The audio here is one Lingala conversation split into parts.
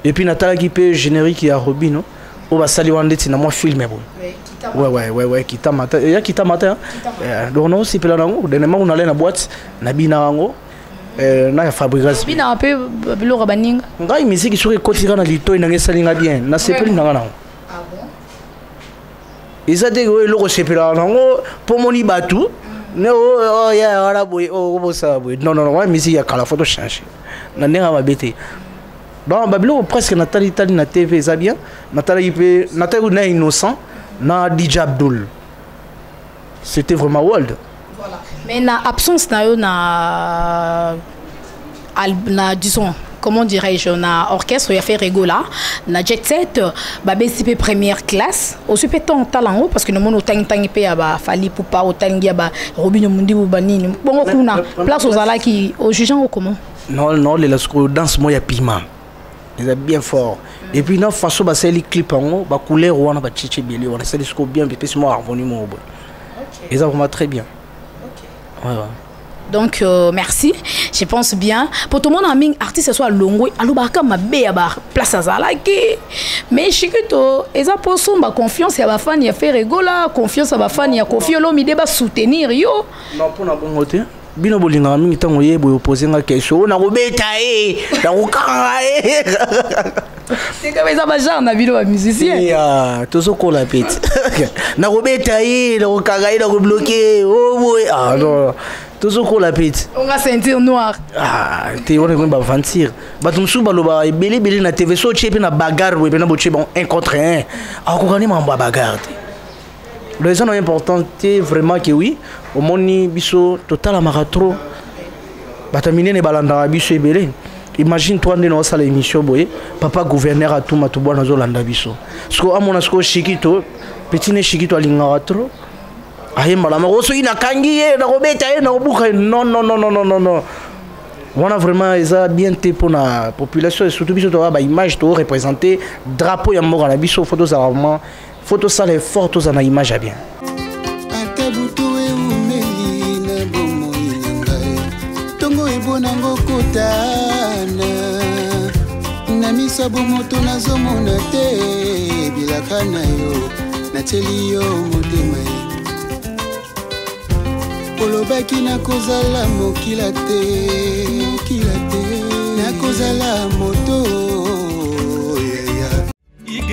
Et puis Natala qui peut générique à Robin, non? On va saluer un déti dans mon film. Ouais, Kita Mata. Il y a Kita Mata. Donc non, c'est pas là. Dernièrement, on allait dans la boîte, Nabina Rango. Na ya fabrication. Bina un peu le rabaning. Ngai musique sur le quotidien na lito ina ngesalinga bien. Na sepeli na ngana. Ah bon? Izade go lo ko sepela nango pomoni batu. Ne oh ya ara boy oh bosa boy. Non, musique ya kala photo change. Na nenga mabete. Donc babilo presque Nathalie Tali na TV ça bien. Nathalie na innocent na DJ Abdul. C'était vraiment world. Voilà. Mais na absence na disons comment dirais-je na orchestre il a fait Regola na jet set ba BCP première classe au super temps talent parce que nous mono tang pe ba fali pour pas autant ba Robinho Mundi banini bon kuna place aux ala qui au jugeant ou comment non les danse moi ya piment. Ils sont bien forts. Et puis dans façon bah c'est les clips en haut bah couleur ou on a chichi bien on essaie de score bien puis moi harmonie mon bon. Ils ont vraiment très bien. Ouais. Donc merci, je pense bien. Pour tout le monde en ming artiste soit longo, alors bah comme ma ba place à zalaki. Mais chikito, ils ont posé ma confiance à ba fan ya fait Regola, confiance à ba fan ya confiance l'homme il va soutenir yo. Non pour na bon côté. Bino bolinga mingi tango ye boyo poser nga question na robeta na kokanga c'est comme ça ba genre na bino ba musicien ya tozo ko la pete na robeta na kokanga na ko bloquer oh boy ah non tozo ko la pete on va sentir noir te on va mentir ba tumsu ba loba ebele na TV so chepe na bagarre we na boche bon 1 contre 1 ko gani ma bagarre. Les gens ont important vraiment que oui, au moni biso total à maratro. Batamine ne balanda biso ebele. Imagine toi ndeno sala émission boye, papa gouverneur à tout matubwa na zolanda biso. Sko amona sko shikito, petit ne shikito alinga trop. Aye malama oso ina kangiye na robeta na obuka non. On a vraiment bien été pour la population et surtout biso to ba image to représenter drapeau ya moko na biso photos armement. Photo sale est forte aux ana image à bien.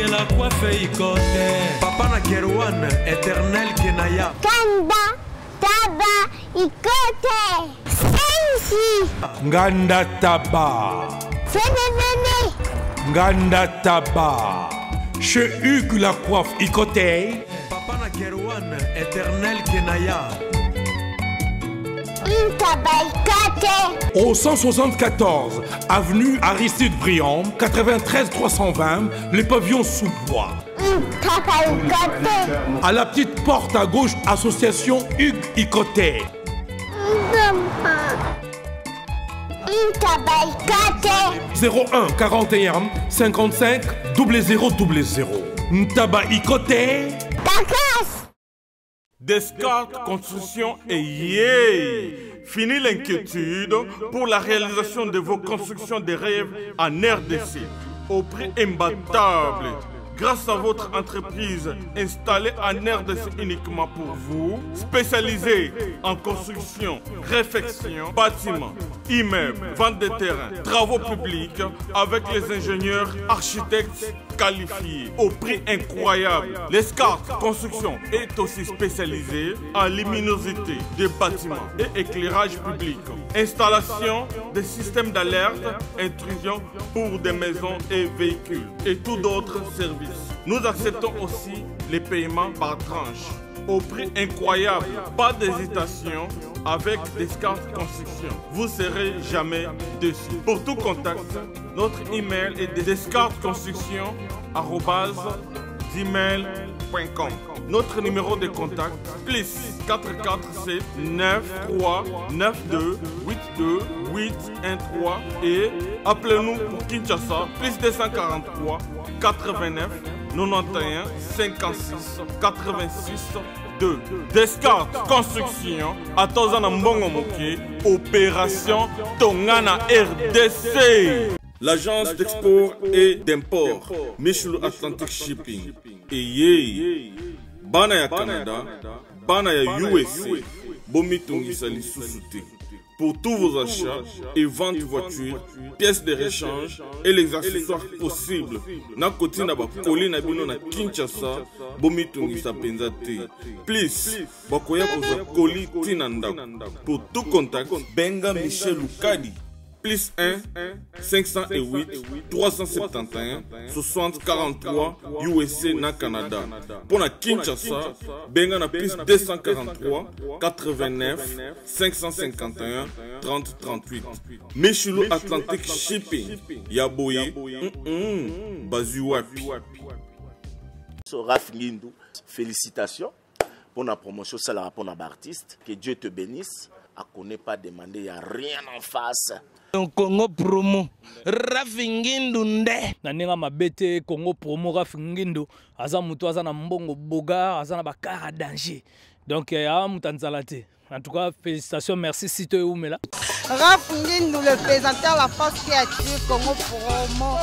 La coiffe Papa na Kerouan, éternel Kenaya. Kanda, Taba, Ikote. Sensi. Nganda Taba. Fenenene. Nganda Taba. Chez Hugues la coiffe Ikote. Papa na Kerouan, éternel Kenaya. Au 174 avenue Aristide Briand, 93 320, les pavillons sous bois. À la petite porte à gauche, association Hugues Ikoté. 01 41 55 0000. Ntaba Ikoté. Descartes Construction et yeah! Fini l'inquiétude pour la réalisation de vos constructions de rêves en RDC au prix imbattable. Grâce à votre entreprise installée en RDC uniquement pour vous, spécialisée en construction, réfection, bâtiments, immeubles, vente de terrains, travaux publics, avec les ingénieurs architectes qualifiés au prix incroyable. Descartes Construction est aussi spécialisée en luminosité des bâtiments et éclairage public, installation des systèmes d'alerte, intrusion pour des maisons et véhicules et tout d'autres services. Nous acceptons aussi les paiements par tranche au prix incroyable. Pas d'hésitation avec Descartes Construction. Vous ne serez jamais déçus. Pour tout contact, notre email est descartesconstruction@gmail.com. Notre numéro de contact plus 447 93 92 82 813 et appelez-nous pour Kinshasa plus 243 89 91 56 86 2. Descartes Construction à Tozana Mbongo Moké, opération Tongana RDC. L'agence d'export et d'import Michulu Atlantic Shipping. Et bana ya Canada, bana ya USA, bomitungisa lisusu. Pour tous vos achats et ventes de voitures, pièces de rechange et les accessoires possibles. Na koti na ba koli na bino na Kinshasa, bomitungisa penza te. Please, bakoya koza koli tinanda. Pour tout contact, benga Michel Lukadi. Plus 1 508 371 60 43 USA na Canada. Pour la Kinshasa, benga na plus 243 89 551 30 38. Michulu Atlantic Shipping. Yaboye. Bazuwapi. Raf Ngindou, félicitations pour la promotion, c'est la rapport d'artiste. Que Dieu te bénisse. À connaît pas demander, il n'y a rien en face. Congo promo Rafingindu nde naninga mabete Congo promo Rafingindu aza mutu aza na mbongo boga aza na bakara danger donc ya mutanzalate. En tout cas, félicitations, merci Sito Oumela. Rafingindu, le présentateur de la force créative Congo promo.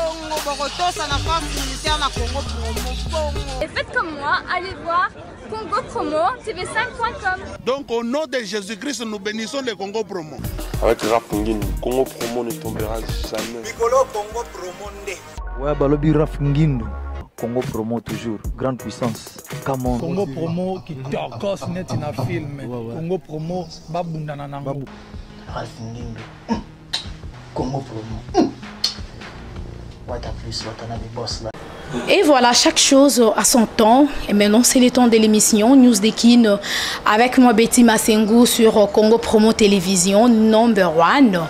Borotos à la force militaire na Congo promo. Et faites comme moi, allez voir Congo promo tv5.com. Donc au nom de Jésus-Christ, nous bénissons le Congo promo. Avec Rafingindu, Congo promo ne tombera jamais. Nicolo Congo promo nde. Ouais, balobi Rafingindu. Congo promo toujours, grande puissance. Come on. Congo promo qui torcos net na film. Congo promo babunda na nango. Rafingindu. Congo promo. What a plus, what a boss là. Et voilà, chaque chose à son temps. Et maintenant, c'est le temps de l'émission News Dekin avec moi, Betty Masengu, sur Congo Promo Télévision, #1.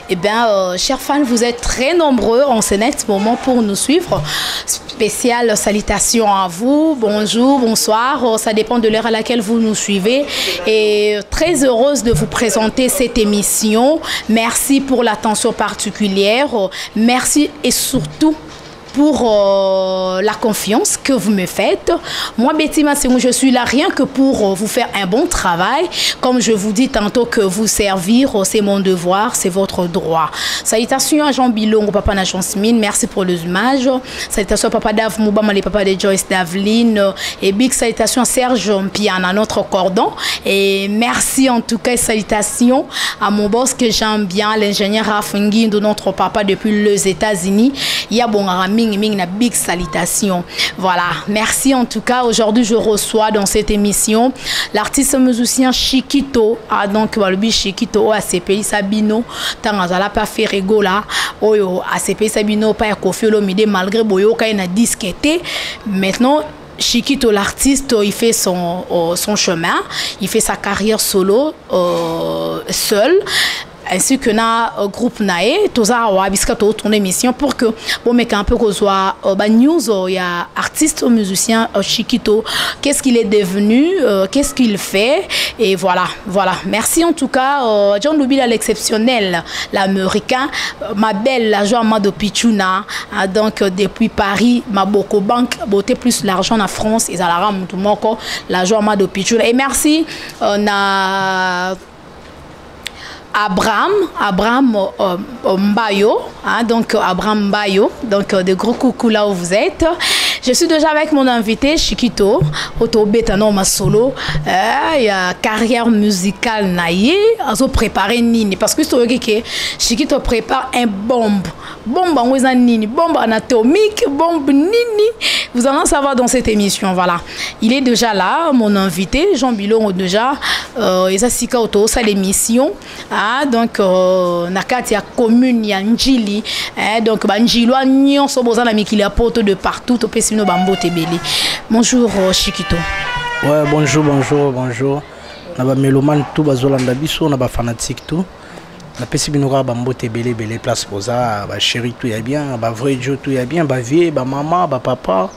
Eh bien, chers fans, vous êtes très nombreux en ce net moment pour nous suivre. Spéciale salutation à vous. Bonjour, bonsoir. Ça dépend de l'heure à laquelle vous nous suivez. Et très heureuse de vous présenter cette émission. Merci pour l'attention particulière. Merci et surtout pour la confiance que vous me faites. Moi, Betty Masengu, je suis là rien que pour vous faire un bon travail. Comme je vous dis tantôt que vous servir, c'est mon devoir, c'est votre droit. Salutations à Jean Bilongo, papa na Mine, merci pour les images. Salutations à papa Dav Moubama, les papas de Joyce Davline. Et big salutations à Serge Piana, notre cordon. Et merci en tout cas, salutations à mon boss que j'aime bien, l'ingénieur Rafingindu, notre papa depuis les États-Unis. Il y a bon Rami une big salutation. Voilà, merci en tout cas. Aujourd'hui, je reçois dans cette émission l'artiste musicien Chiquito. Ah, donc, le Chiquito, ACPI Sabino, Tangazala pas fait rigola. Oyo, ACPI Sabino, pas Kofi Olomide, malgré Boyo, quand il a disquetté. Maintenant, Chiquito, l'artiste, il fait son chemin, il fait sa carrière solo, seul. Ainsi que na groupe nae toza wa biska to ton émission pour que bon mec un peu qu'on soit ba news il y a artiste musicien Chiquito, qu'est-ce qu'il est devenu, qu'est-ce qu'il fait, et voilà merci en tout cas John Lubila l'exceptionnel, l'américain, ma belle la joie ma de Pichuna, donc depuis Paris ma boko banque beauté plus l'argent en France et ça la rame tout moko la joie ma de Pichuna. Et merci na Abraham Mbayo, hein, donc Abraham Mbayo, donc de gros coucou là où vous êtes. Je suis déjà avec mon invité Chiquito, Otobetano ma solo, il y a carrière musicale naïe, azo préparer nini parce que Chiquito prépare un bombe en nini, bombe anatomique, bombe nini. Vous allez en savoir dans cette émission, voilà. Il est déjà là, mon invité Jean Bilongo déjà, et ça auto ça l'émission. Ah, donc nakati ya commune ya Njili, donc banjilwa nyonso bozana mikili poto de partout to pesino bambo tebeli. Bonjour Chiquito. Ouais, bonjour. Na ba meloman tout bazolanda biso na ba fanatique tout. Na pesi binoka bambo tebeli belé place poza ba chéri tout ya bien, ba vrai Dieu tout ya bien, ba vie, ba maman, ba papa,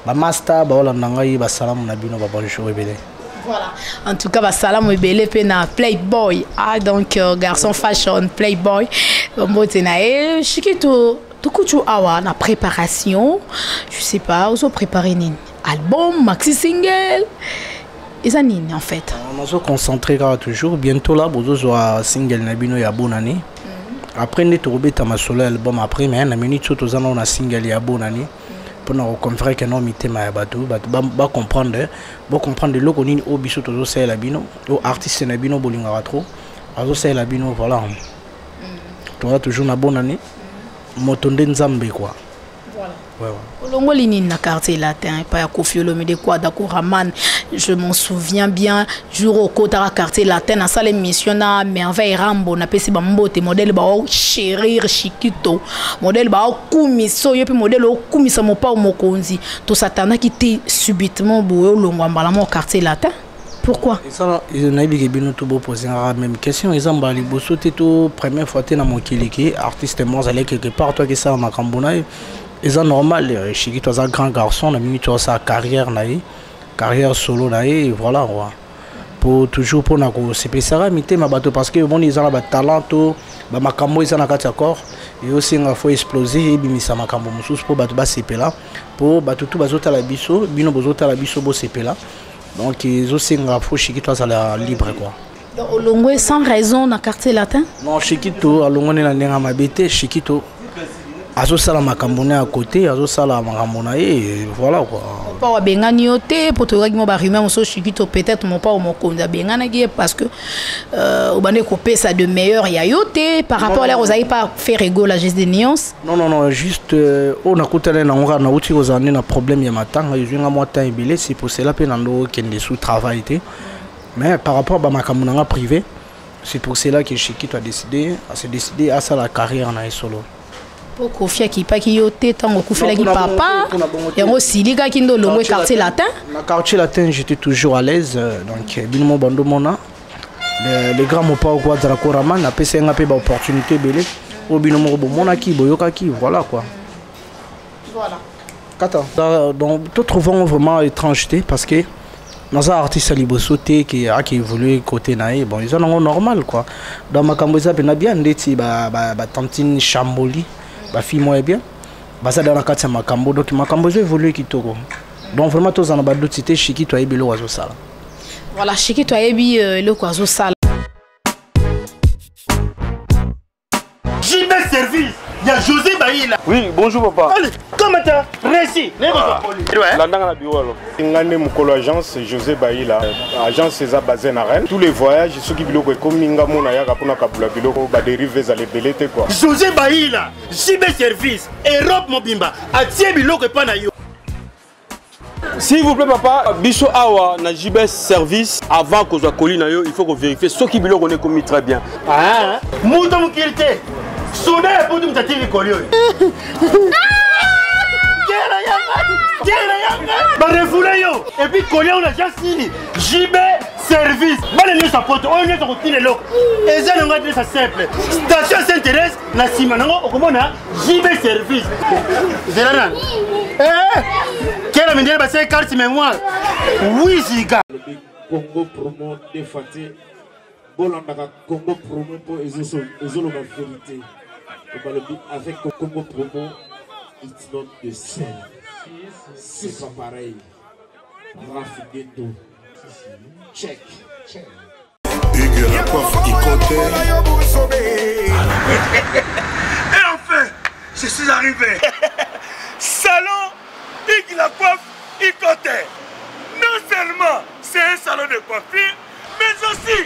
ba master, ba olanda ngai ba salam na bino ba bonjour belé. Voilà. En tout cas, salam ebele pena Playboy. Ah, donc garçon fashion Playboy. Et Chiquito, tout coup tu awa na préparation. Je sais pas, vous préparez une album, maxi single. Et ça nini en fait. On se concentre toujours. Bientôt là, vous aurez single nabino ya bonne année. après nde tokobeta masolo ya album après mais na minute so tozana on a single ya bonani pour nous comprendre que non mitema ya bato ba comprendre loko nini o biso tozo sala bino o artiste na bino bolingaka trop azo sala bino voilà tu as toujours na bonani motonde nzambe quoi. Voilà. Olongo lini na quartier latin pas ya Koffi Olomide quoi d'accord Raman, je m'en souviens bien jour au kota quartier latin na salle émission na merveille Rambo na pesi ba mbote modèle ba chérir Chiquito modèle ba kumiso yepi modèle o kumisa mopa mokonzi to satana qui était subitement boyo olongo mbala mo quartier latin. Pourquoi? Ça ils n'avaient pas bien tout beau poser la même question ils ont bali bosso tout première fois tu na mon kiliki artiste moi aller quelque part toi que ça makambona. C'est normal, Chiquito est un grand garçon, la minute sa carrière carrière solo et voilà quoi. Pour toujours pour nous c'est ça mais ma bateau parce que bon ils ont un talent tout ba makambo ils ont un accord et aussi il faut exploser et bimisa makambo mususu pour bateau ba CP là pour bateau tout bazota la biso bino bazota la biso bo CP là donc ils aussi il faut Chiquito ça la libre quoi. Donc Olongo sans raison dans quartier latin? Non Chiquito Olongo na ndenga mabete Chiquito azo sala makambone à côté azo sala makambona et voilà quoi pas wa bengani yote pour toi mo ba rumeur mo so Chiquito peut-être mon pas mon konda bengana qui parce que au bande coupé ça de meilleur ya yote par rapport à l'air vous avez pas fait rigolo la geste de nuance non juste on a coûté na on na uti aux années na problème ya matanga yinga moi temps ibile c'est pour cela pe nando kende sous travail té mais par rapport à makambona privé c'est pour cela que Chiquito a décidé à ça la carrière na solo. Koffi qui pas qui yote tango kufela ki papa yango silika ki ndo longo quartier latin na quartier latin j'étais toujours à l'aise donc binmo bando mona les grands mots pas quoi Draco Raman a pc nga pe ba opportunité belé o binomo bo mona ki boyoka ki voilà quoi voilà donc tout trouvons vraiment étrangeté parce que dans un artiste libosoté qui a évolué côté naïe bon ils ont normal quoi dans ma camboisa pe na bien ndeti ba tantine Chamboli ba fille moi bien ba ça dans la carte makambo donc makambo j'ai évolué kitoko donc vraiment tous en bas d'autres cités Chiquito ayebi lo wazo sala voilà Chiquito ayebi lo wazo sala JB service il y a José Baïla. Oui, bonjour papa. Allez, comment t'as réussi? Landanga na bureau alors. Ngane mukolo agence José Baïla. Agence César basée na Rennes. Tous les voyages ceux qui biloko comme minga mona yaka pona kabula biloko ba dériver za lebelete quoi. José Baïla, JB service, Europe mobimba, atie biloko pa na yo. S'il vous plaît papa, biso awa na JB service avant que soit colis na yo, il faut qu'on vérifie ce qui biloko on est commis très bien. Ah, muto mukilite. Soda ya putu mtatiri kolio. Ba refoule yo. Et puis kolio on a déjà signé. JB service. Ba le sa poto, on est sur le lo. Et ça on va dire ça simple. Station s'intéresse la simanango okomona JB service. Zerana. Quelle minute ba c'est carte mémoire. Oui ziga. Congo promo défaté. Bolanda Congo promo pour ezolo la vérité. Avec Congo promo, it's not the same. C'est pas pareil. Rafineto. Check. Hugues la coiffe Ikote. Et enfin, je suis arrivé. Salon Hugues la coiffe Ikote. Non seulement c'est un salon de coiffure, mais aussi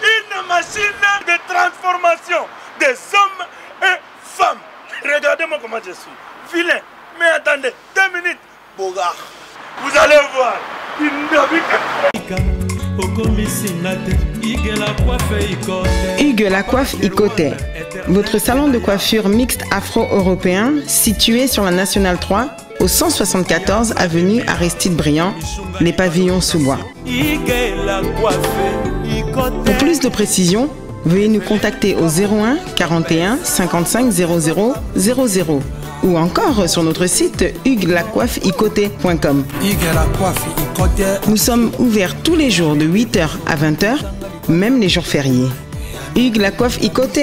une machine de transformation des hommes et femmes. Regardez-moi comment je suis. Vilain. Mais attendez, 2 minutes. Bogart. Vous allez voir. Hugues la coiffe Ikote. Votre salon de coiffure mixte afro-européen situé sur la Nationale 3 au 174 avenue Aristide Briand, les pavillons sous bois. Pour plus de précisions, veuillez nous contacter au 01 41 55 00 00 ou encore sur notre site huguelacoiffeikote.com. Nous sommes ouverts tous les jours de 8h à 20h, même les jours fériés. Hugues la coiffe Ikote,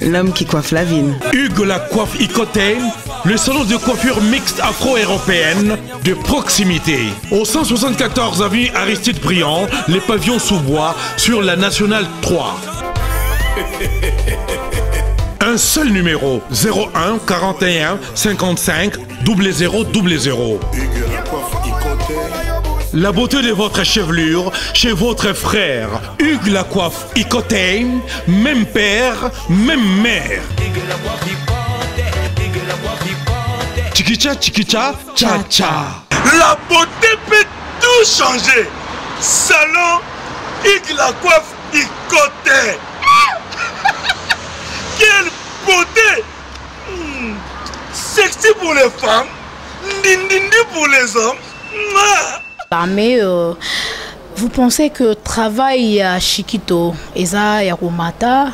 l'homme qui coiffe la ville. Hugues la coiffe Ikote, le salon de coiffure mixte afro-européenne de proximité. Au 174 avenue Aristide Briand, les pavillons sous bois sur la Nationale 3. seul numéro, 01 41 55 0000. La beauté de votre chevelure chez votre frère. Hugues la coiffe Icoté, même père, même mère. Chikicha, chikicha, cha cha. La beauté peut tout changer. Salon Hugues la coiffe Icoté. Quelle beauté! Sexy pour les femmes, dindindi pour les hommes. Mais vous pensez que travail à Chiquito, Eza Yarumata,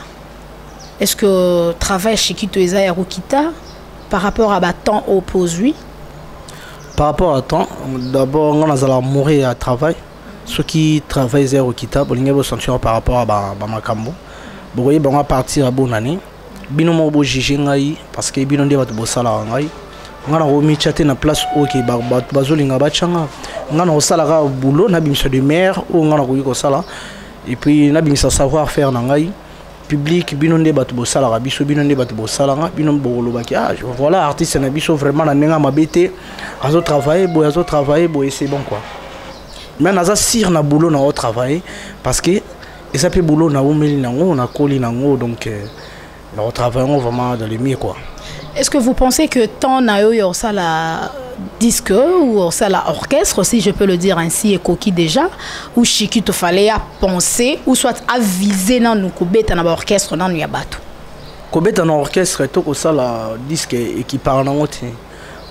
est-ce que travail à Chiquito, Eza Yarukita, par rapport à temps opposé? Par rapport à temps, d'abord on a mourir à travail. Ceux qui travaillent à Yarukita, ils vont sentir par rapport à Makambo. Vous voyez, on va partir à bonne année. Bino mo bo jije ngai parce que bino nde bato bosala ngai ngana ko michate na place oke bazolinga bachanga ngana ko sala ka boulot na bimisa de maire ou ngana ko sala et puis na bimisa savoir faire na ngai public bino nde bato bosala ka biso bino nde bato bosala nga bino bolo baki voilà artiste na biso vraiment na nenga mabete azo travailler bo et c'est bon quoi mais naza sir na boulot na au travailler parce que et ça peut boulot na omeli nango na koli nango donc nous travaillons vraiment dans les mieux quoi. Est-ce que vous pensez que tant nayo ça la disque ou ça la orchestre, si je peux le dire ainsi, et coquille déjà, ou Chiquito fallait à penser ou soit à viser dans nous kobeta na orchestre dans yabato. Kobeta na orchestre to ko ça la disque et qui parle en autre.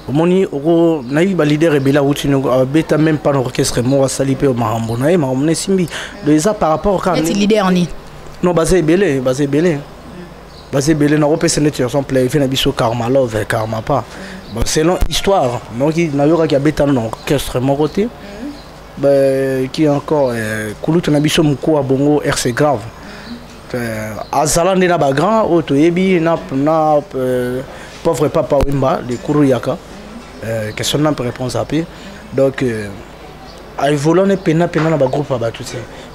Moni oro naï ba leader ebela outi no beta même pas l'orchestre mo salipe au marambo naï marambo simbi. Déjà par rapport quand leader ni. Non basé belé. Basé belé na opé c'est son play fait na biso karma love karma pas bon selon histoire donc na yoka qui habite dans orchestre mon côté qui encore kulutu na biso mko bongo RC grave azala ndena ba grand auto yebi na pauvre papa wimba de kuruyaka question na réponse à p donc ay volone pena na ba groupe ba tout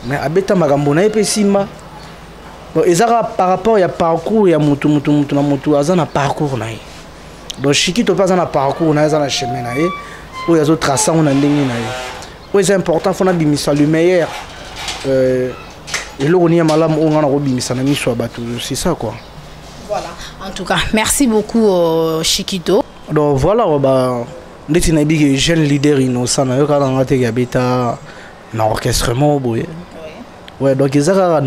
mais abeta magambo na epé simba. Bon, par rapport à parcours, il y a un parcours. Donc, Chiquito pas un parcours, il y a un chemin. Il y a un tracé, il y a un ligne. C'est important, il faut que le meilleur. Et là, on y a malade, on a c'est ça quoi. Voilà, en tout cas, merci beaucoup Chiquito. Donc voilà, on est un jeune leader innocent, on a un orchestrement. Ouais, donc il y a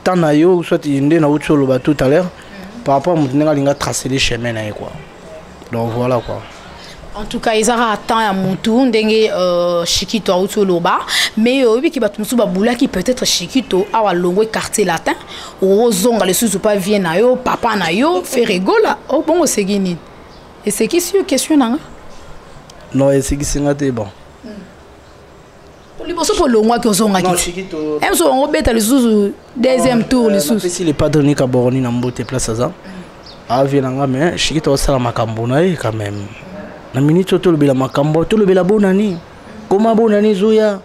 Tanayo, soit il y a tout à l'heure, par rapport à mon tracer les chemins quoi. Donc voilà quoi. En tout cas, ils ont atteint à mon tour, Chiquito au loba, mais oui qui va tout boula qui peut-être Chiquito à longue quartier latin, ou zonga les sous pas viennent à yo, papa na yo, fait rigola. Oh bon c'est guini. Et c'est qui sur question là? Non, c'est qui c'est bon. Pour le mois que vous avez dit, on va le deuxième tour. Si les padres n'y caborni n'a pas de place à ça, mais Chiquito a la macambonaï quand même. La minute tout le bel macambo, tout le bel bonani. Comment bonani Zoya?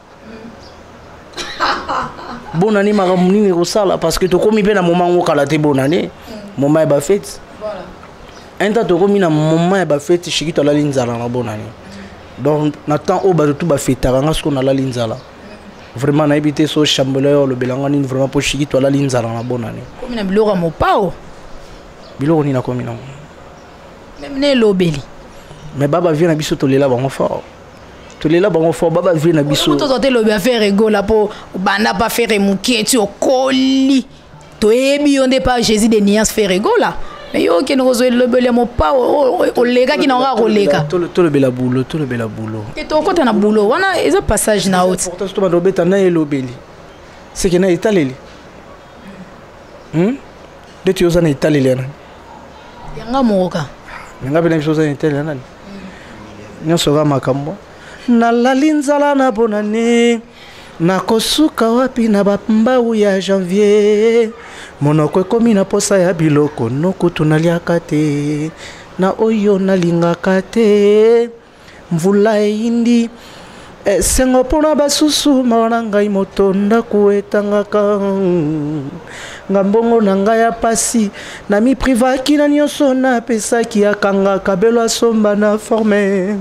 Bonani maramuni rosala parce que tu commis bien à moment où calate bonani, moment est fait. Un temps tu commis à moment est fait, Chiquito a la ligne à la bonani. Donc, Nathan Oba tout fait taranga ce qu'on a la linzala. Vraiment, on a habité ce chambeleur, le belangani, vraiment pour Chiquito la linzala la bonne année. Comme une bilora mon pao. Bilora ni na comme non. Même né l'obéli. Mais Baba vient à biso tolela bango fort. Tolela bango fort, Baba vient à biso. Tout le monde faire rigola pour banda pas faire mouki tu au colis. Toi ebi on n'est pas Jésus de Nias faire rigola. Mais yo qui nous le belé mon pas au lega qui n'aura au lega. Tout le bel boulot, tout le bel boulot. Et toi quand on a boulot, on a un passage na haute. Pourtant tu m'as dobé ta na elobeli. C'est que na italeli. De tu osana italeli na. Yanga moka. Yanga bena chose italeli na. Nyoso ga makambo. Na la linzala na bonane. Na kosuka wapi na bapmbau ya janvier. Monoko ekomi na posa ya biloko noko tunaliaka te na oyo nalingaka te mvula eindi sengo pona basusu mawana ngai moto ndako etangaka ngambongo na ngai ya pasi na miprivaki na nyonso napesaki akanga kabelo asomba na forme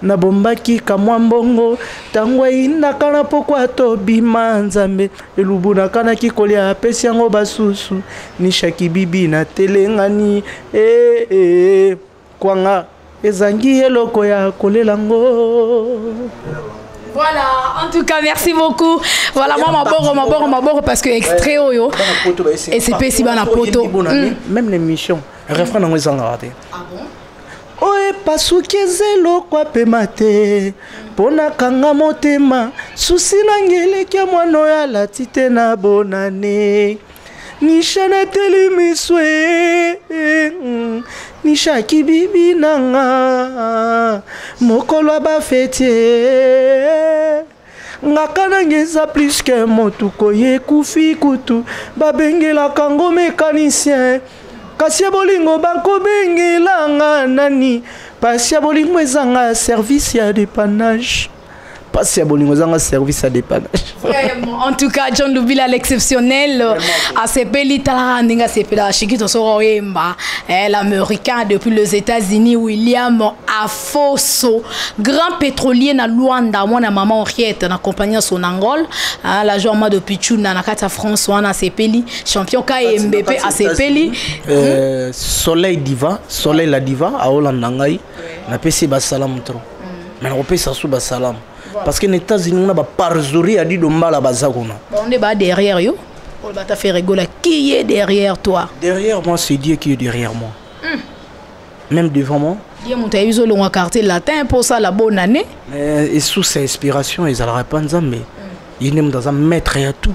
nabombaki kamwa mbongo ntango eyindaka na pokwa tobima nzambe elubu nakanaki kolia apesi yango basusu nishaki bibi na telengani kwanga ezangi eloko ya kolelango. Voilà, en tout cas, merci beaucoup. Voilà, moi, ma boro, parce que extrait, yo. Et c'est pas si bon à poto. Même l'émission, refrain dans les angles. Ah bon? Oe pasuki eloko apema te mpona kanga motema susi nangeleki ya mwana oyo alati te na bonane nisha nateli miswe nishaki bibi nanga mokolo ya bafetie ngaka nange eza plus ke motuko ye kufi kutu babengelaka ngo mécanicien kasi ya bolingo bakobengelanga nani pasi ya bolingo ezanga service ya dépannage pasi ya bolingo ezanga service ya dépannage. En tout cas, John Lubila l'exceptionnel a sepeli talaka ndinga sepela Shikito Soro Yemba l'américain depuis les États-Unis William Afoso grand pétrolier na Luanda mwana maman Henriette na compagnie son Angol la joie de Pichuna na kata France wana sepeli champion KMBP a sepeli Soleil Diva Soleil la Diva a Hollande ngai na pesi ba salam trop mais on peut s'assu ba salam. Parce que les États-Unis, on a parjouri à dire de mal à Bazakuna. On est derrière yo. On va te faire rigoler. Qui est derrière toi? Derrière moi, c'est Dieu qui est derrière moi. Même devant moi. Dieu m'a dit que le quartier latin pour ça la bonne année. Et sous ses inspirations, ils allaient pas en mais ils n'aiment dans un maître à tout.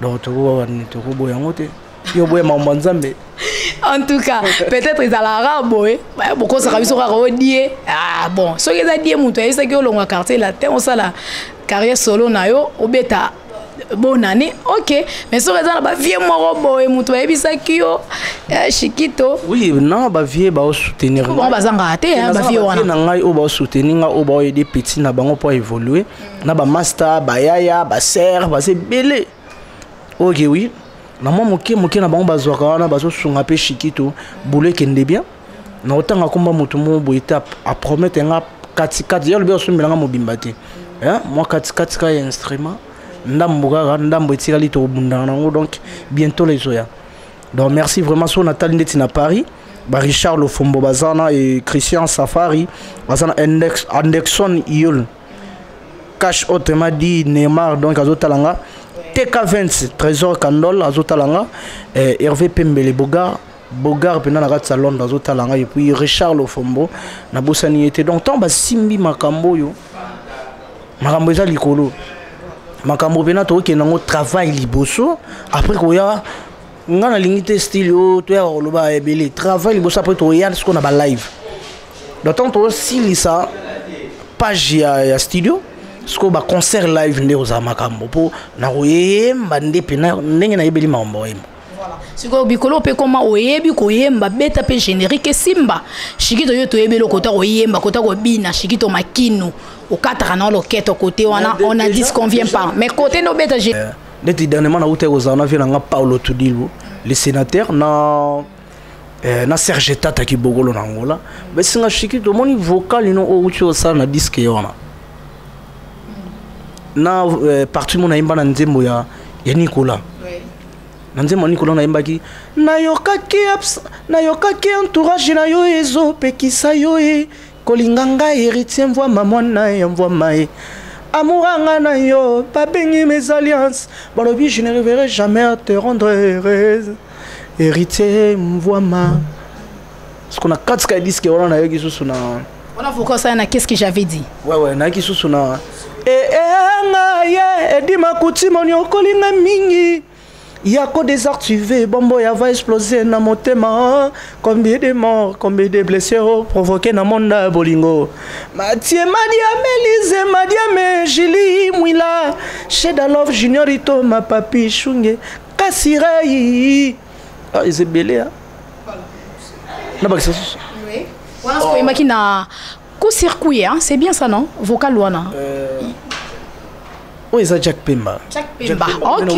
Donc tu vois, tu vois, en tout cas, peut-être ils allaient beaucoup ça ravi sur Rodier. Ah bon, ce qui est dit mon c'est que le quartier latin on ça la carrière solo na yo au beta bonne année. OK, mais ce que ça ba vieux morobo et mon toi bisa kio Shikito. Oui, non ba vieux ba soutenir. Bon ba zanga raté hein ba vieux wana. Na ngai o ba soutenir o ba aider petit na bango pour évoluer. Na ba master ba yaya ba ser ba c'est belé. OK oui. Na moi moké na bango bazwaka wana bazo sunga pe Shikito boulé kende bien na otanga komba mutu mo bo étape a promettre nga 4 yo le bien sumbelanga mobimba te hein moi 4 ka instrument ndambuka ndambo etikali to bunda nango donc bientôt les oya donc merci vraiment so Nathalie Ndeti na Paris ba Richard Lofombo bazana et Christian Safari bazana Anderson Yul cash autrement dit Neymar donc azotalanga TK20 Trésor Kandol azotalanga Hervé Pembele Bogar pena na rat salon azotalanga et puis Richard Lofombo na bosani était donc tant ba simbi makambo yo makambo eza likolo makambo pena to ke nango travail liboso après ko ya ngana lingite style yo to ya loba ebele travail liboso après to ya ce qu'on a ba live donc tant to si ça page ya studio ce qu'on a concert live nde oza makambo po na oyemba nde pena ndenge na yebeli mambo yemba voilà siko bikolo pe koma oyebi ko yemba beta pe générique simba Shikito yo to yebelo kota ko yemba kota ko bina Shikito makino au quatre na loketo côté on a dit ce qu'on vient pas mais côté no beta j'ai neti dernièrement na ute ozana vina nga Paulo Tudilo le sénateur na Serge Tata ki bogolo na ngola mais singa Shikito moni vocal no o uchi osana na disque yona na parti mon aimba na nzembo ya Nicolas na nzembo Nicolas na imbaki na yokaki entourage na yo ezo pekisa yo kolinganga héritier mvoi mamona ya mvoi mai amouranga na yo pas bengi mes alliances balobi je ne reverrai jamais à te rendre heureuse héritier mvoi ma ce qu'on a quatre cas disque on a yo kisusu na on a focus ça na qu'est-ce que j'avais dit ouais na kisusu na Edima kuti monyo kolinga mingi Yako des archives bombo ya va exploser na motema combien de morts combien de blessures provoqués na monde bolingo Mathieu Madiame Lise Madiame Julie Mwila Sheda Love Junior Ito ma papi Shunge Kasirei ah Isabelle voilà na bakisa oui voilà ko imaki na circuit, hein? C'est bien ça, non? Vocal Wana. Oui, c'est Jack Pemba. Jack Pemba, ok.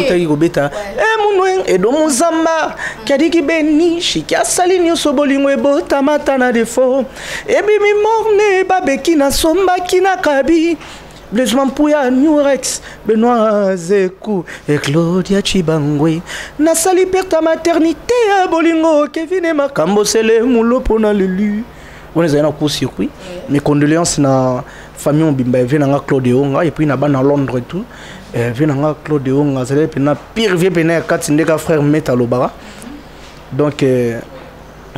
Et donc Muzamba, Kadiki Beni, Shika Salinio Sobolingo Bota Matana de Fo, Ebimi Morne, Babekina Somba Kina Kabi, Blaise Mampouya New Rex, Benoît Zekou et Claudia Chibangwe. Nasali per ta maternité à Bolingo, Kevin et Makambo, c'est le moulo pour l'élu. On est un coup circuit. Mes condoléances na famille Mbimba, vient à Claude Onga, et puis na ban à Londres et tout. Vient à Claude Onga, c'est le pire vieux pénal 4 ndeka frère Metalobara. Donc,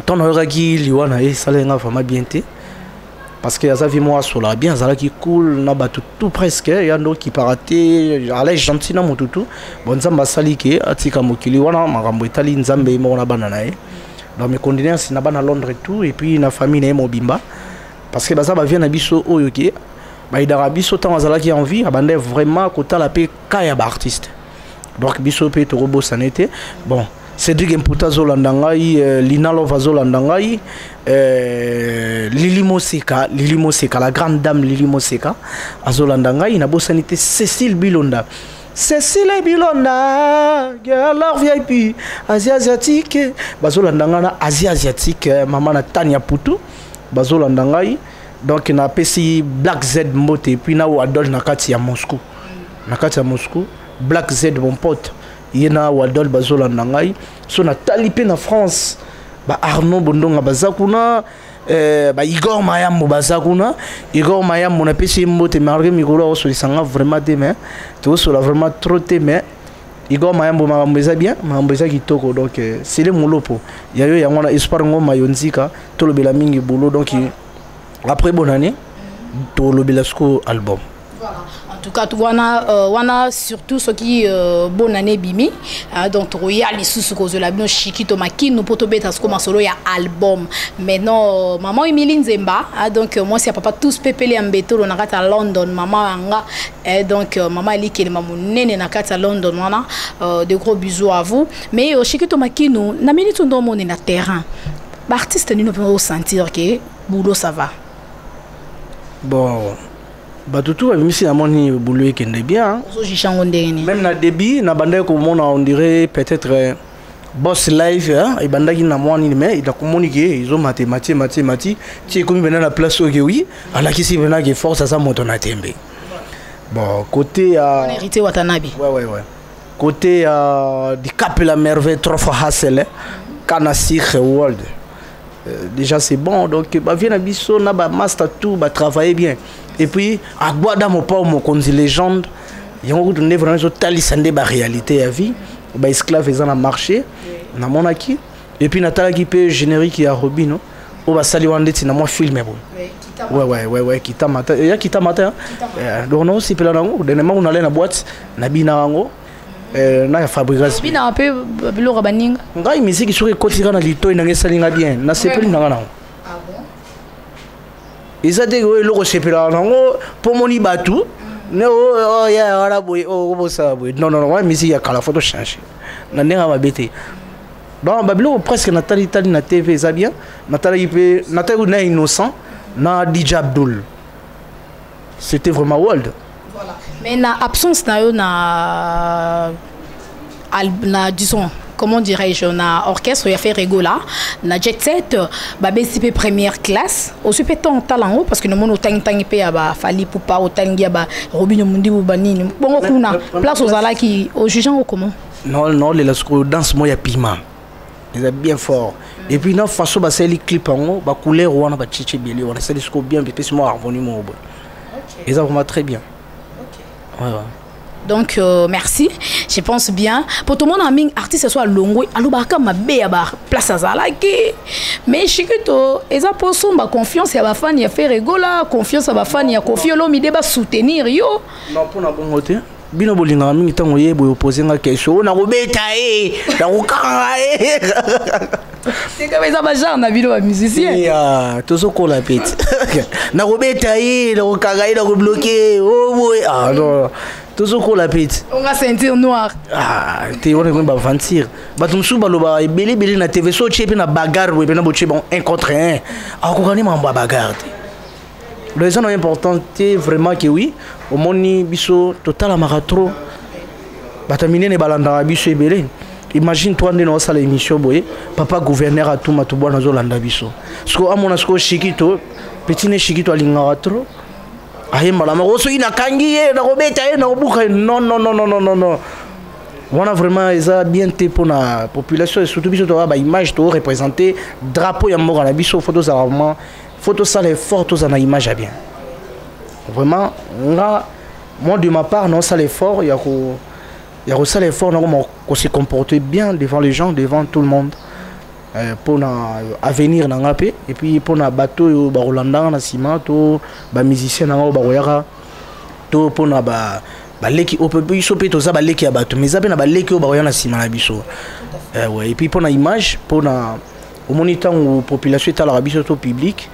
ton oragi liwana et ça l'enga vraiment bien té. Parce que ça vit moi sur la bien, ça qui coule, na batu tout presque, il y a d'autres qui paraté, allez gentil na motutu. Bon ça m'a sali que atika mokili wana makambo itali nzambe mo na banana e. Donc mes condoléances na bana Londres et tout et puis na famille na Mobimba parce que ça va vient na biso oyoke. Ba idara biso tant azala qui envie abande vraiment kota la paix kaya ba artiste. Donc biso pe to robo sanete. Bon Cédric Mputa Zolandangai, Lina Lova Zolandangai, Lili Moseka, la grande dame Lili Moseka, à Zolandangai, il a beau sanité Cécile Bilonda. Cécile Bilonda, alors VIP, Asie Asiatique, Bazolandanga, Asie Asiatique, maman Tania Poutou, Bazolandangai, donc il a PC Black Z Mote, puis il a Wadol Nakati à Moscou. Nakati à Moscou, Black Z mon pote. Yena Wadol Bazolandangai so na talipé na France ba Arnaud Bondonga bazakuna ba Igor Mayambo bazakuna Igor Mayambo na pesi mbote malgré mikolo so lisanga vraiment demain to so la vraiment trop mais Igor Mayambo mambeza bien mambeza kitoko donc c'est le molopo ya yo yango na espoir ngoma yonzika to lobela mingi bolo donc après bonne année to lobela sko album. Voilà. En tout cas, wana surtout ce qui bonne année bimi. Donc royal les sous cause de la bien Chikito Maki nous poto beta ce comme solo ya album. Maintenant maman Emiline Zemba donc moi c'est papa tous pepele ambeto na kata London maman anga donc maman ali ke maman nene na kata London wana de gros bisous à vous. Mais Chikito Maki nous na minute ndo mon na terrain. L'artiste nous peut sentir que boulot ça va. Bon Batutu ici à mon boulot qui est bien. Même na débit na bande ko mona on dirait peut-être boss live et bande qui na mwani mais il a communiqué ils ont mathématiques tu comme venant la place ok oui ala qui si venant qui force ça moto na tembe. Bon côté on hérité Watanabe. Ouais. Côté du Cap la merveille trop Hassel Kanasir World. Déjà c'est bon donc bah vient à biso na ba master tout ba travailler bien. Et puis, à Guada, mon père, mon conzi légende, il y a vraiment une talisande de réalité à vie. Les esclaves, ils ont marché, ils ont monaki. Et puis, Nathalie qui peut générique qui a Robin, on va saluer un déti, on filmer. Ouais, Kita Mata. Il y a Kita Mata. Donc, non, c'est pas là. Dernièrement, on allait dans la boîte, on a bien na fabrication. Bina un peu le rabaning. On a une musique qui serait quotidienne dans l'ito, il y a salinga bien. Na c'est plus dans la. Ils ont dit que le c'est là pour mon ibatu non ya araboy oh ça non mais il y a la photo change na nenga mabete donc babilo presque Nathalie na TV ça bien Nathalie na innocent na DJ Abdul c'était vraiment world voilà mais na absence na yo na disons comment dirais-je, on a orchestre, il a fait Regola, on a Jet Set, BCP première classe, au super temps talent parce que nous avons tang pe aba fali poupa au tangi aba Robin Mundi ou Banini. Bon, on a place aux ala qui au jugeant ou comment? Non, les danse moi y a piment. Ils sont bien fort. Et puis non façon bah c'est les clips en haut, bah couleur ou on a bah chichi bien, on a c'est disco bien, puis c'est moi revenu mon bon. Ils sont vraiment très bien. Ouais. Donc merci, je pense bien. Pour tout le monde, un artiste soit longo, alubaka mabe aba place azalaki. Mais Chikito, eza poso ba confiance ya ba fan ya faire Regola, confiance ya ba fan ya Kofi Olomide ba soutenir yo. Non pour na bon côté. Bino bolinga mingi tango yebo opposer nga question na robeta na kokanga c'est comme ça ba genre na bino ba musicien. Ya tozo ko la pete. Na robeta na kokanga na ko bloquer. Oh boy. Ah non. Toujours la pite. On va sentir noir. Ah, tu on va mentir. Batumsu baloba belé na TV so chepe na bagarre ou na boche bon 1 contre 1. Ah ko gani mamba bagarre. Le raison important c'est vraiment que oui au moni biso total amaratro batamine ne balanda biso ebele. Imagine toi ndé na sala émission boye papa gouverneur atuma to bwana zo landa biso. Sko amona sko shikito petit ne shikito alinga trop. Aye malama oso ina kangiye na robeta na obuka non non non non non non. On a vraiment bien été pour la population et surtout biso to ba image to représenter drapeau ya moko na biso photos ça vraiment photos ça les photos en image à bien. Vraiment là moi de ma part non ça l'effort il y a ça l'effort qu'on se comporter bien devant les gens devant tout le monde pour avenir na ngapé et puis pour na bateau yo ba rolanda na ciment to ba musicien na ba royara to pour na ba baleki opepe sope to za baleki ya bato mais za pe na baleki o ba royana ciment na biso ouais et puis pour na image pour na au moniteur ou population est à l'Arabie au public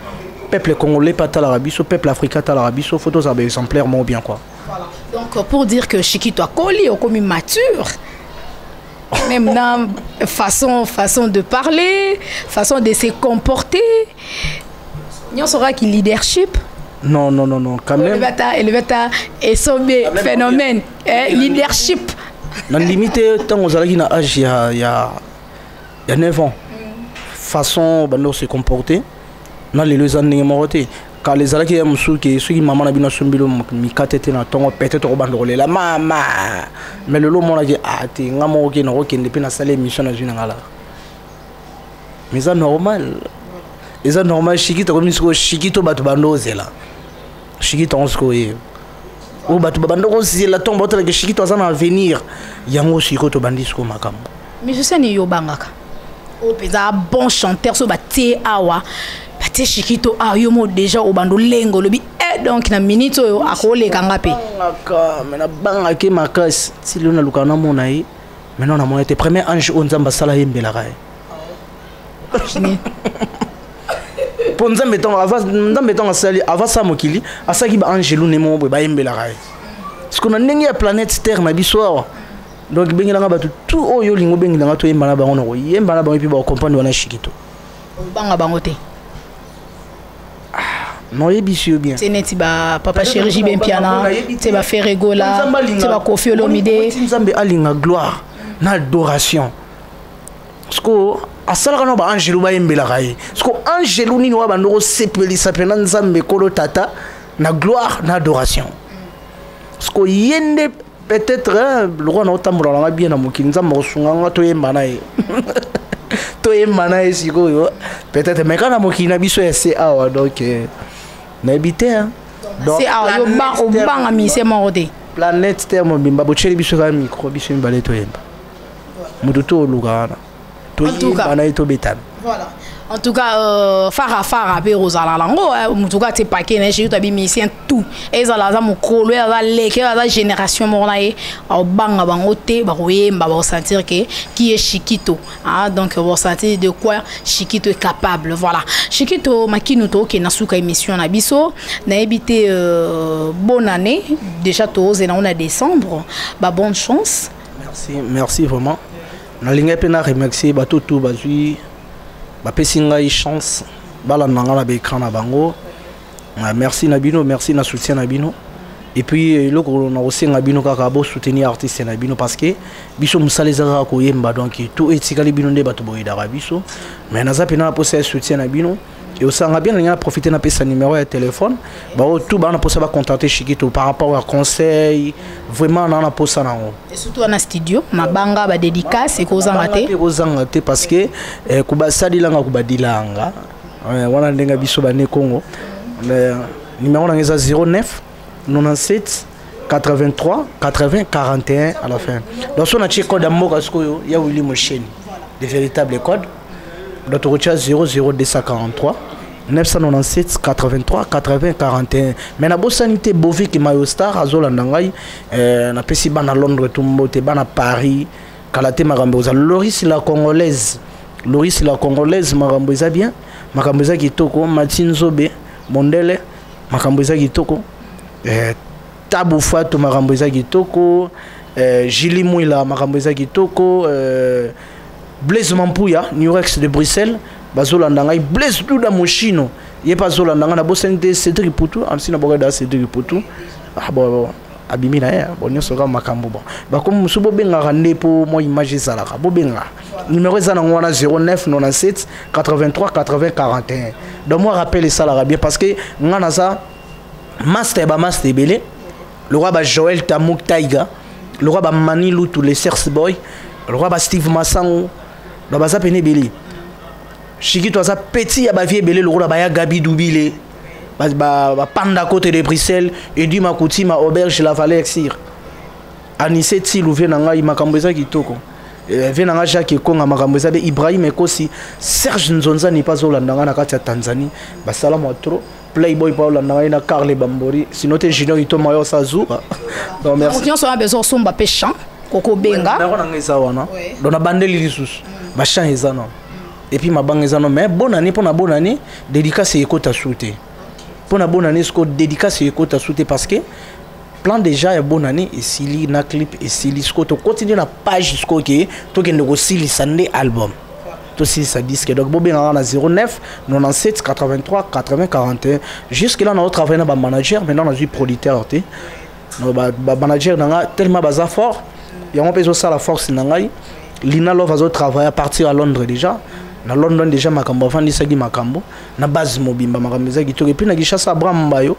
peuple congolais pas à l'Arabie au peuple africain à l'Arabie au photos ça exemplairement bien quoi. Voilà. Donc pour dire que Chikito a collé au comme mature même dans façon de parler, façon de se comporter. On saura qu'il leadership. Non, quand même. Et son phénomène, leadership. Dans la limite, tant qu'on a un âge, il y a 9 ans. Façon de se comporter. Dans les 2 ans, quand les alaki amsou qui ceux qui maman na bino sombilo mikatete na tongo peut-être au bandole la mama mais le lot mon a dit ah ti ngamo ki na okende pe na salle émission na jina ngala mais ça normal shikito comme nisko shikito batu bandoze la shikito onsko ye o batu bandoko si la tombe autre que shikito ça na avenir yango shikito bandisko makam mais je sais ni yo bangaka o peza bon chanteur so batie awa Bate Chikito a yomo déjà au bando lengo lobi donc na minute oyo akole kangape mais na banga ke makas si lona lukana mona yi maintenant na mona était premier ange on nzamba sala yembela rae pour nzambe ton asali avant ça mokili asaki ba ange lu nemo ba yembela rae parce qu'on a ndenge planète terre na biso donc bengela nga batu tout oyo lingo bengela nga to yembana bango no yembana bango puis ba comprendre wana Chikito banga bango te. Non, il est bien. C'est net, papa chéri Jibin Piana, c'est va faire Regola, c'est va Kofi Olomide. Nzambe alinga gloire, na adoration. Parce que à salga ba angelu ba yembela raye. Parce que angelu ni wa bandoro sepeli sapena nzambe kolo tata na gloire na adoration. Parce que yende peut-être le roi na otambola na bien na mokili nzambe osunga to yembana ye. To yembana ye siko peut-être mais quand na mokili na biso c'est awa donc n'habité hein donc c'est au bang ami c'est morté planète terre mon bimba bocheli biso ka micro biso mbale to yemba muduto lugana to yemba na to betana voilà en tout cas fara pe rozala lango en tout cas c'est pas que j'ai eu musicien tout et ça la za mokolo ya la leke la génération monaye au banga bangote ba koyemba ba sentir que qui est Chikito donc on sentir de quoi Chikito est capable voilà Chikito makinuto qui na suka émission na biso na habité bonne année déjà tous et on a décembre ba bonne chance merci vraiment na linga pe na remercier ba tout bazui bapesi ngai chance bala nanga na écran na bango merci na bino merci na soutien na bino et puis loko na osenga bino kaka bo soutenir artiste na bino parce que biso musaleza ko yemba donc tout etikali bino nde bato boyida biso mais naza pena poser soutien na bino et osanga bien na profiter na pesa numéro de téléphone ba tout ba na poser ba contacter Chikito par rapport à conseil vraiment na poser na ngo et surtout na studio mabanga ba dédicace et kozanga te parce que kuba sadilanga kuba dilanga wana ndenga biso ba ne Congo numéro na 09 97 83 80 41 à la fin donc on a check code amoka skoyo ya Willy Mosheni de véritable code notre 00243 997 83 80 41 mais na bosanité Bovik Mayostar azolanda ngai na pesi bana Londres tumbote bana Paris kalate makambo za Loris la congolaise makambo za bien makambo za kitoko Martin Zobe Mondele makambo za kitoko Tabu Fatou makambo za kitoko Jili Mouila makambo za kitoko Blaise Mampouya New Rex de Bruxelles bazolanda ngai Blaise Duda Moshino ye pas zolanda nga na bosente Cédric Poutou amsina boka Cédric Poutou ah bon abimi na ya bon nyonso ka makambo bon ba comme musu bo benga rande po mo image zalaka bo benga numéro za na ngwana 09 97 83 80 41 donc moi rappelle ça la bien parce que ngana za master belé le roi ba Joël Tamouk Taiga le roi ba Manilou tous les Serse Boy le roi ba Steve Massango do ba za pene belé Chiki toi ça petit ya ba vie belé le roi ba ya Gabi Doubile ba panda côté de Bruxelles et du Makouti ma auberge la vallée exir Anissé ti louvé na ngai makambo za kitoko vena nga Jacques Konga makambo za be Ibrahim Ekosi Serge Nzonza ni pas olanda na kati ya Tanzanie ba salamu trop Playboy Paul na ina Carle Bambori sinon te Junior Ito Mayo Sazura donc merci on a besoin somba péchant koko benga na ngona ngeza wana donc na bandeli lisusu ba chan ezano et puis ma bangezano mais bonne année pour na bonne année dédicace ekota souté pour na bonne année ce que dédicace ekota souté parce que plan déjà bonne année et sili na clip et sili ce que to continuer la page jusqu'au que to que nego sili sande album to sili sa disque donc bobé na 09 97 83 80 41 jusque là on travaille na ba manager maintenant on a eu producteur té no ba manager na tellement baza fort et on peut ça la force na ngai Lina Love a travaillé à partir à Londres déjà. Na London déjà makambo afandi sagi makambo na base mobimba makambo zagi to et puis na gishasa Abraham Mbayo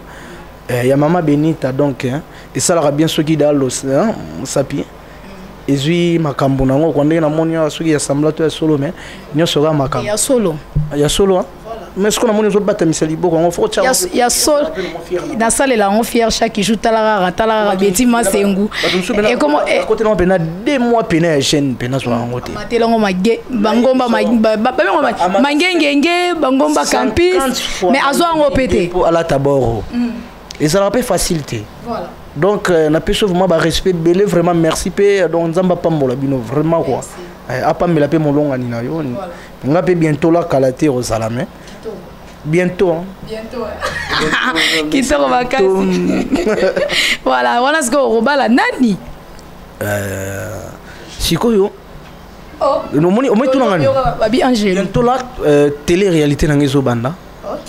ya mama Benita donc et ça la bien soki dalos sapi ezui makambo nango kwande na monyo soki ya sambla to ya solo mais nyoso ga makambo ya solo mais ce qu'on a monyo zo bata misali boko on faut ya solo dans salle la on fier chaque jour talara beti masengu et comment côté non pena 2 mois pena chaîne pena so ngote matelongo mage bangomba mangengenge bangomba campus mais azo ngo pété pour ala taboro et ça rappelle facilité voilà donc na peso vraiment ba respect belé vraiment merci pe donc nzamba pambola bino vraiment quoi apa mela pe molonga ni na yo nga pe bientôt la kalate au salame bientôt qui sort vacances voilà on a ce go robala nani sikoyo no moni o metu ngani babi Angel bientôt la télé réalité na ngezo banda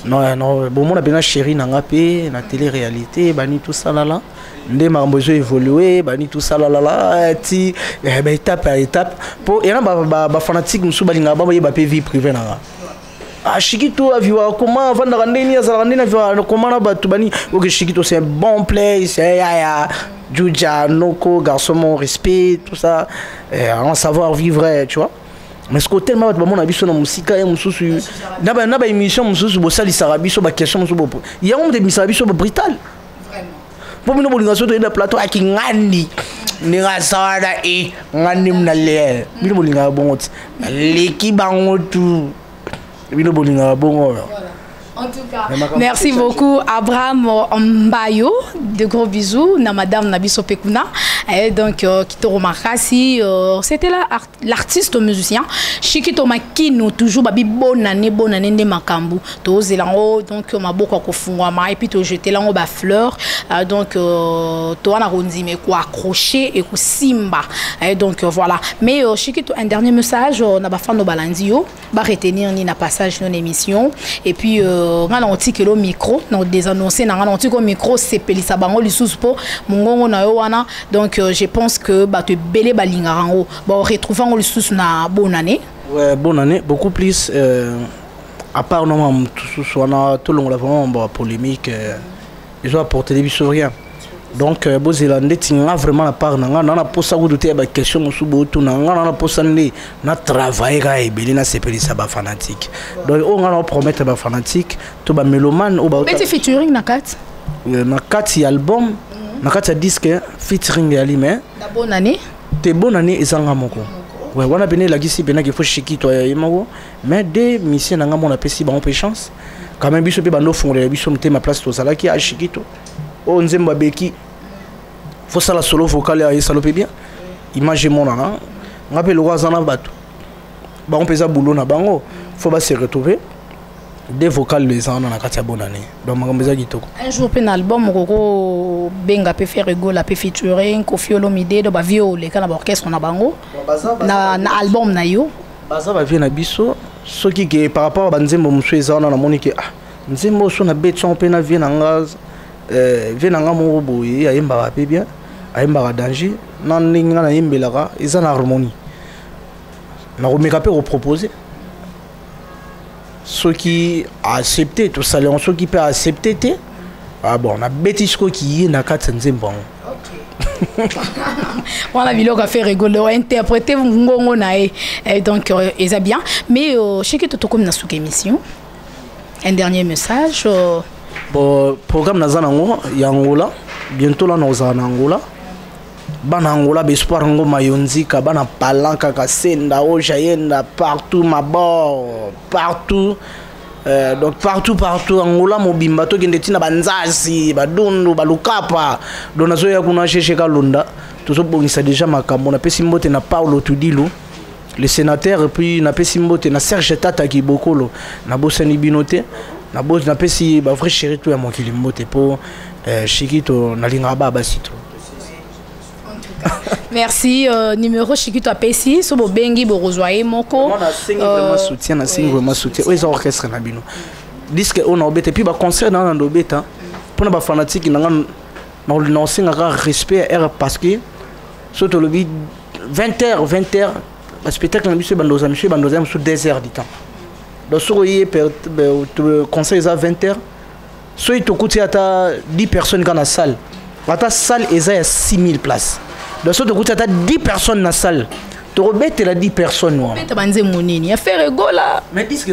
non bon mon abena chéri na ngapé na télé réalité bani tout ça là ndé makambo zo évoluer bani tout ça là ti ba étape à étape pour et na ba fanatique musu balinga ba ba pe vie privée na ah Chikito aviwa comment vanda ndeni azala ndeni aviwa comment na batu bani OK Chikito c'est un bon play c'est ya Juja Noko garçon mon respect tout ça en savoir vivre tu vois mais ce côté tellement mon abiso na musika et mususu na ba émission mususu bo sali sarabiso ba question mususu bo il y a un de misabiso brutal pour nous bolinga so to na plateau aki ngani ni ngasada e ngani mnale bino bolinga bongo leki bango tu bino bolinga bongo. En tout cas, merci beaucoup Abraham Mbayo, de gros bisous, na madame Nabiso Pekuna, et donc Kitoro Makasi, c'était l'artiste musicien, Chikito Makino, toujours babi bonne année de Makambu, to zelango donc ma boko ko fungwa ma et puis to jeter lango ba fleur, donc to ana rondi mais quoi accrocher et ko simba, et donc voilà. Mais Chikito un dernier message na ba fano balandio, ba retenir ni na passage non émission et puis on a le micro non désannoncé na annoncé ko micro c'est pelisa bango lisusu po mongongo na yo wana donc je pense que ba te belé balinga rango bon retrouvant lisusu na bonne année. Ouais, bonne année beaucoup plus à part non tout wana tout long la vraiment polémique ils ont apporté des biso rien donc bozélande tinga vraiment la part na na posa ko douter ba question musu botu na na posa ndi na travailler ka ebeli na sepelisa ba fanatique donc on va promettre ba fanatique to ba mélomane ou ba petit featuring na kat album na kat disque featuring ya lime la bonne année te bonne année ezanga moko ouais wana bene la gisi bena ki fo chiki to ya mako mais des missions na ngamo na pesi ba on peut chance quand même biso pe bando fondé biso mte ma place to sala ki a chikito o nzemba beki faut ça la solo vocal ya salope bien image mon na ngape le wazana bato ba on pesa boulot na bango faut ba se retrouver des vocales les ans na katia bonne année donc makambo kitoko un jour pe na album koko benga pe faire rigolo pe featuring Koffi Olomide do ba viole kana ba orchestre na bango na album na yo baza ba vie na biso Ce qui par rapport à Nzembo Moussoueza, on a monique. Nzembo, son a bête, son peine à Vienangaz, Vienanga Moroboy, à Yembara bien, à Yembara danger, non, Ningana Yembelara, ils en harmonie. On a reproposé. Ceux qui ont accepté, tout ça, ceux qui peuvent accepter, ah bon, on a bêtise qui est dans 4 Nzembo. On a vu le fait rigoler, interpréter donc c'est bien. Mais je sais que tu as comme dans cette émission. Un dernier message. Bon, programme Nazanango, Yangola, bientôt là nous en Angola. Banangola, l'espoir ngo mayonzi, kabana palanka, kasenda, ojayenda, partout mabord, partout. Donc partout Angola mobimba to kende tina banzasi badundu balukapa donazo ya kuna shesheka lunda tozobongisa déjà makambo na pesi mbote na Paulo Tudilo le sénateur et puis na pesi mbote na Serge Tata Kibokolo na bosani binote na bos na pesi ba vrai chéri to ya mokili mbote po Shikito na linga ba basito. Merci. Numéro Shikito Apesi, Sobo Bengi Borozoaye Moko. On a vraiment soutien, on a vraiment soutien. Oui, ça orchestre na bino. Disque on a obété puis ba concert dans l'obéta. Pour na fanatique na singa respect parce que surtout le 20h le spectacle na monsieur Bandoza sous 2 heures du temps. Donc sur le concert à 20h. So il te coûte à 10 personnes dans la salle. La salle est à 6000 places. Donc, si tu as 10 personnes dans la salle, tu as 10 personnes. Mais disque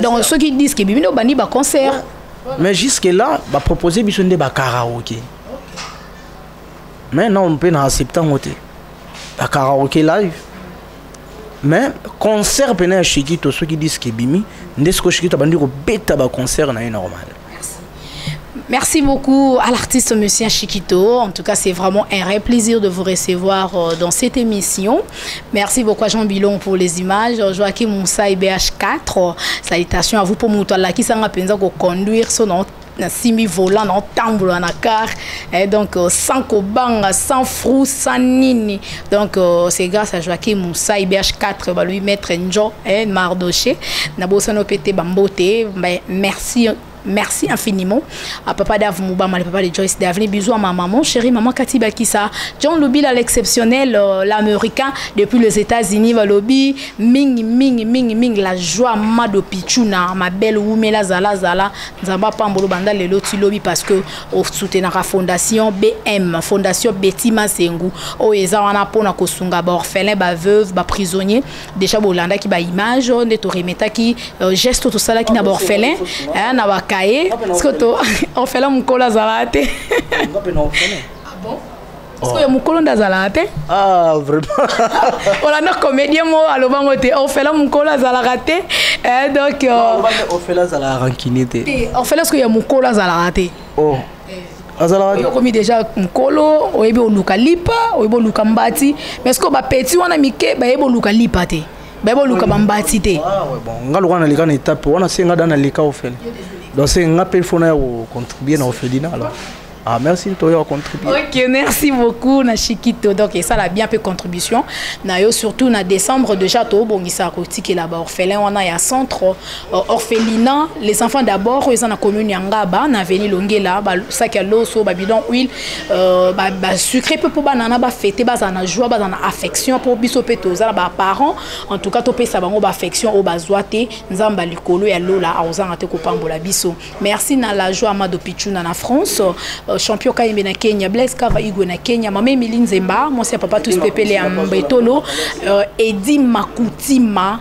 donc, ceux qui disent que tu as un concert. Mais jusque-là, tu as proposé des karaoké. Mais non, on peut accepter un karaoké live. Mais concert, tu as Shikito, ceux qui disent que Bimi, tu as un concert normal. Merci beaucoup à l'artiste Monsieur Shikito. En tout cas, c'est vraiment un réel plaisir de vous recevoir dans cette émission. Merci beaucoup à Jean Bilon pour les images. Joachim Moussa IBH4. Salutations à vous pour Moutala qui s'en a pensé conduire son simi volant en tambour en car et donc sans kobanga, sans frou, sans nini. Donc c'est grâce à Joachim Moussa IBH4 va lui mettre un job et Mardoché. Nabosano pété bamboté. Merci. Merci infiniment à papa Dave Moubama, le papa de Joyce Daphne. Bisous à ma maman, chérie maman Cathy Bakissa. John Lobby, l'exceptionnel, l'américain depuis les États-Unis. Lobby, ming, la joie Mado Pichuna, ma belle Oumela Zala, Nzamba Pambolo Banda le Loti Lobby parce que au soutien la fondation BM, fondation Betty Masengu. Au Ezawana Pona Kosunga, orphelin, veuve, prisonnier. Déjà, Bolanda qui ba image, Neto Remeta qui geste tout ça là qui n'a orphelin. Est-ce que on fait la moukola zalate? Ah bon? Est-ce que moukola zalate? Ah vraiment. On a nos comédiens moi à l'obangote. On fait la moukola zalate. Donc on fait la zalarankinite. On fait là ce que y a moukola zalate. Oh. Azalate. On commis déjà mukolo, on ebe oluka lipa, on ebe oluka mbati. Mais est-ce que ba petit on a mike ba ebe oluka lipa te? Ba ebe oluka mbati te. Ah ouais bon. Ngalo wana lika na étape, on a senga dans lika au fait. Donc c'est un appel pour contribuer dans le Fédina alors. Ah merci de contribuer. Ok, merci beaucoup na Shikito. Donc ça la bien peu contribution. Na yo surtout na décembre déjà to bongisa kotiki là-bas orphelin on a ya centre orphelinat les enfants d'abord ils en a commune Yangaba na veni Longela ba sac à l'eau so ba bidon huile ba sucré peu pour banana ba fêter ba na joie ba na affection pour biso petoza ba parents en tout cas to pe sa bango ba affection au bazwate nzamba likolo ya lola auzanga te ko pambola biso. Merci na la joie Mado Pichuna na France. Champion Kaimbe na Kenya, Blaise Kava Igwe na Kenya, Mame Miline Zemba, moi c'est papa tous pépélé à Mbetolo, Edi Makutima,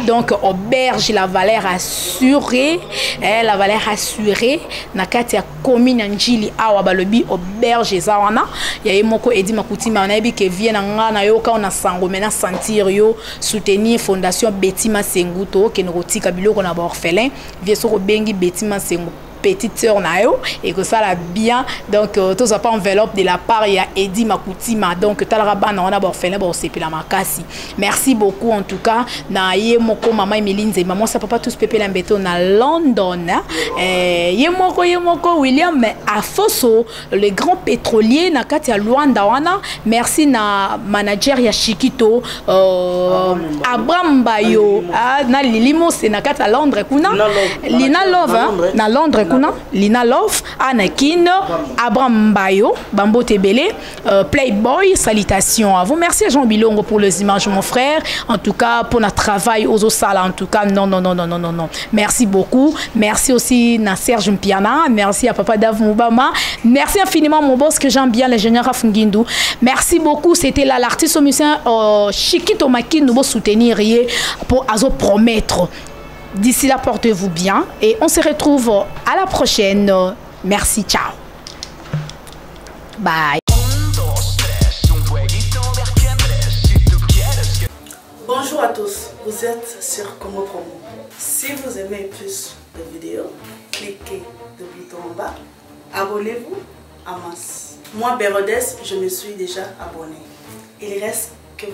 donc auberge la valeur assurée, la valeur assurée, na kati ya commune Njili awa balobi auberge zawana, ya yemoko Edi Makutima na yebi ke vie na nga na yoka on a sango mena sentir yo soutenir fondation Betty Masengu to ke no tika biloko na ba orphelin, vie so bengi Betty Masengu petite sœur Nayo et que ça l'a bien donc tous pas enveloppe de la part il y a Eddie Makutima donc talrabana on a borfene bon c'est puis la makasi. Merci beaucoup en tout cas na yemoko maman Emeline et maman ça papa tous pépé lambeto na London yemoko William Afoso le grand pétrolier na kati ya Luanda wana. Merci na manager ya Shikito Abraham Bayo na Lilimo c'est na kati ya Londres kuna Lina Love na Londres kuna Lina Love Anakin Abraham Bayo Bambo Tebele Playboy salutations à vous. Merci à Jean Bilongo pour les images mon frère en tout cas pour notre travail aux Osala en tout cas non merci beaucoup. Merci aussi na Serge Mpiana, merci à papa Dav Moubama, merci infiniment mon boss que j'aime bien l'ingénieur Rafungindu. Merci beaucoup, c'était là l'artiste au musicien Shikito Maki nous soutenir pour azo promettre. D'ici là portez-vous bien et on se retrouve à la prochaine. Merci, ciao. Bye. Bonjour à tous, vous êtes sur Congo Promo. Si vous aimez plus de vidéos, cliquez le bouton en bas, abonnez-vous en masse. Moi, Bérodes, je me suis déjà abonné. Il reste que...